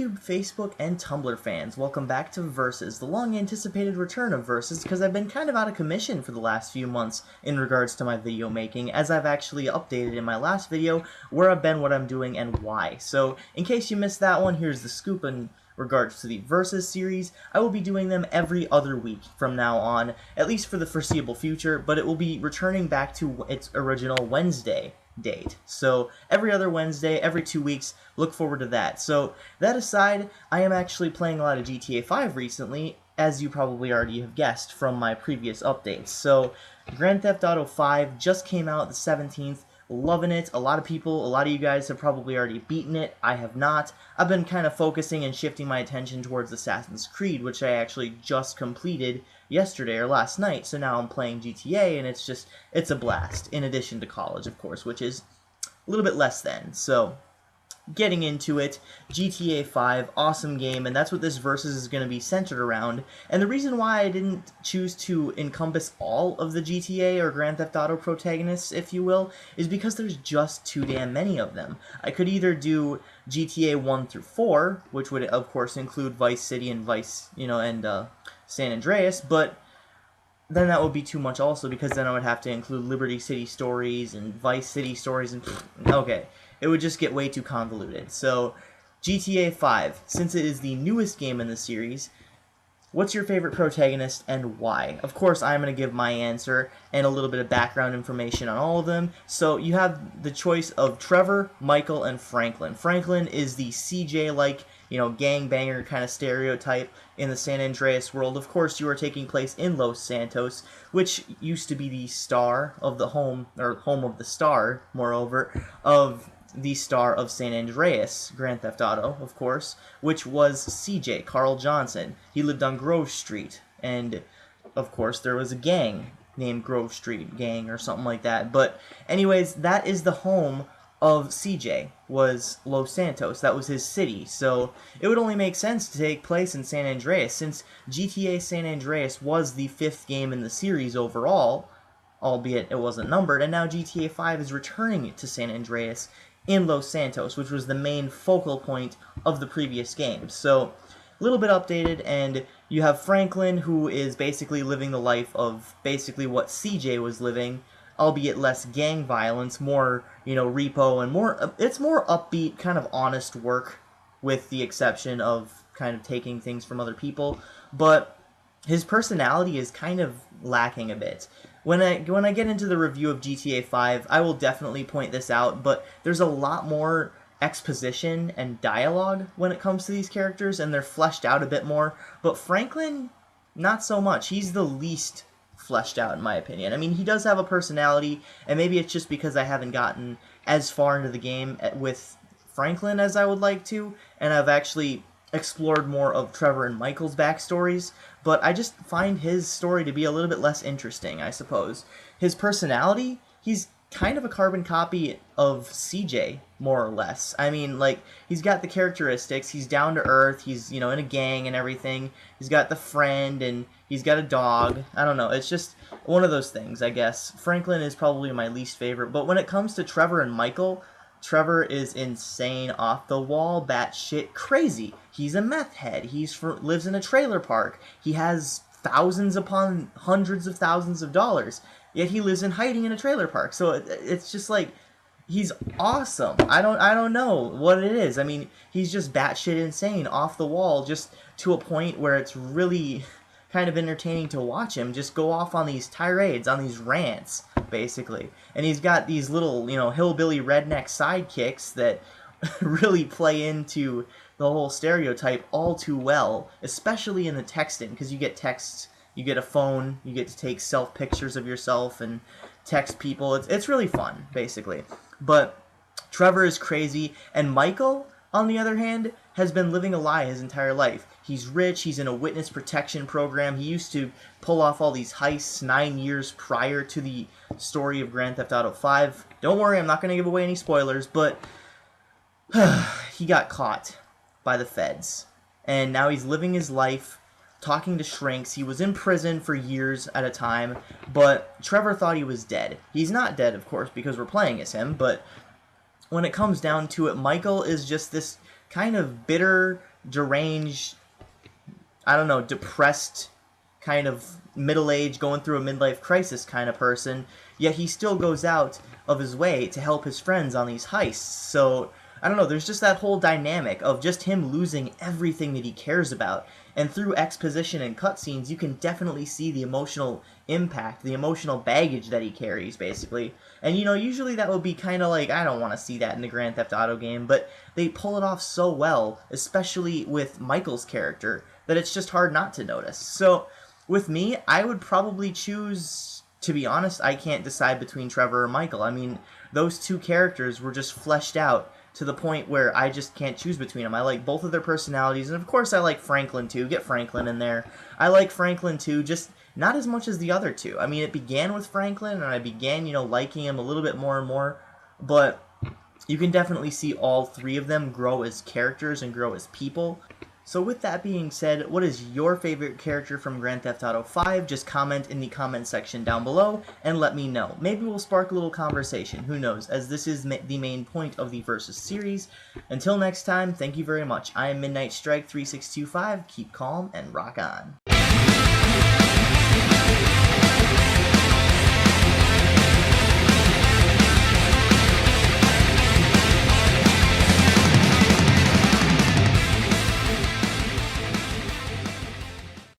YouTube, Facebook, and Tumblr fans, welcome back to Versus, the long-anticipated return of Versus, because I've been kind of out of commission for the last few months in regards to my video making, as I've actually updated in my last video where I've been, what I'm doing, and why. So, in case you missed that one, here's the scoop in regards to the Versus series. I will be doing them every other week from now on, at least for the foreseeable future, but it will be returning back to its original Wednesday date. So every other Wednesday, every 2 weeks, look forward to that. So that aside, I am actually playing a lot of GTA 5 recently, as you probably already have guessed from my previous updates. So Grand Theft Auto 5 just came out the 17th. Loving it. A lot of you guys have probably already beaten it. I have not. I've been kind of focusing and shifting my attention towards Assassin's Creed, which I actually just completed yesterday or last night. So now I'm playing GTA, and it's a blast, in addition to college, of course, which is a little bit less than. So getting into it, GTA 5, awesome game, and that's what this Versus is going to be centered around. And the reason why I didn't choose to encompass all of the GTA or Grand Theft Auto protagonists, if you will, is because there's just too damn many of them. I could either do GTA 1 through 4, which would of course include Vice City and San Andreas, but then that would be too much also, because then I would have to include Liberty City stories and Vice City stories, and okay, it would just get way too convoluted. So GTA 5, since it is the newest game in the series, what's your favorite protagonist and why? Of course, I'm going to give my answer and a little bit of background information on all of them. So you have the choice of Trevor, Michael, and Franklin. Franklin is the CJ-like, gangbanger kind of stereotype in the San Andreas world. Of course, you are taking place in Los Santos, which used to be the star of the home of the star, moreover, of the star of San Andreas, Grand Theft Auto, of course, which was CJ, Carl Johnson. He lived on Grove Street, and of course there was a gang named Grove Street Gang or something like that. But anyways, that is the home of CJ, was Los Santos. That was his city, so it would only make sense to take place in San Andreas, since GTA San Andreas was the 5th game in the series overall, albeit it wasn't numbered, and now GTA 5 is returning to San Andreas in Los Santos, which was the main focal point of the previous game. So a little bit updated, and you have Franklin, who is basically living the life of basically what CJ was living, albeit less gang violence, more, repo, and it's more upbeat, kind of honest work, with the exception of kind of taking things from other people, but his personality is kind of lacking a bit. When I get into the review of GTA 5, I will definitely point this out, but there's a lot more exposition and dialogue when it comes to these characters, and they're fleshed out a bit more, but Franklin, not so much. He's the least fleshed out, in my opinion. I mean, he does have a personality, and maybe it's just because I haven't gotten as far into the game with Franklin as I would like to, and I've actually explored more of Trevor and Michael's backstories, but I just find his story to be a little bit less interesting, I suppose. His personality, he's kind of a carbon copy of CJ, more or less. I mean, he's got the characteristics, he's down to earth, he's, in a gang and everything, he's got the friend, and he's got a dog. I don't know, it's just one of those things, I guess. Franklin is probably my least favorite, but when it comes to Trevor and Michael, Trevor is insane, off the wall, batshit crazy. He's a meth head. Lives in a trailer park. He has thousands upon hundreds of thousands of dollars. Yet he lives in hiding in a trailer park. So it's just he's awesome. I don't know what it is. I mean, he's just batshit insane, off the wall, just to a point where it's really kind of entertaining to watch him just go off on these tirades, on these rants, basically. And he's got these little, hillbilly redneck sidekicks that really play into the whole stereotype all too well, especially in the texting, because you get texts, you get a phone, you get to take self-pictures of yourself and text people. It's really fun, basically. But Trevor is crazy, and Michael, on the other hand, has been living a lie his entire life. He's rich, he's in a witness protection program, he used to pull off all these heists 9 years prior to the story of Grand Theft Auto 5. Don't worry, I'm not going to give away any spoilers, but he got caught by the feds. And now he's living his life, talking to shrinks. He was in prison for years at a time, but Trevor thought he was dead. He's not dead, of course, because we're playing as him, but when it comes down to it, Michael is just this kind of bitter, deranged, I don't know, depressed, kind of middle-aged, going through a midlife crisis kind of person, yet he still goes out of his way to help his friends on these heists. So, I don't know, there's just that whole dynamic of just him losing everything that he cares about. And through exposition and cutscenes, you can definitely see the emotional impact, the emotional baggage that he carries, basically. And, you know, usually that would be kind of like, I don't want to see that in the Grand Theft Auto game, but they pull it off so well, especially with Michael's character, that it's just hard not to notice. So, with me, I would probably choose, to be honest, I can't decide between Trevor or Michael. I mean, those two characters were just fleshed out to the point where I just can't choose between them. I like both of their personalities, and of course I like Franklin too. Get Franklin in there. I like Franklin too, just not as much as the other two. I mean, it began with Franklin, and I began, you know, liking him a little bit more and more, but you can definitely see all three of them grow as characters and grow as people. So with that being said, what is your favorite character from Grand Theft Auto 5? Just comment in the comment section down below and let me know. Maybe we'll spark a little conversation, who knows, as this is the main point of the Versus series. Until next time, thank you very much. I am Midnight Strike 3625, keep calm and rock on.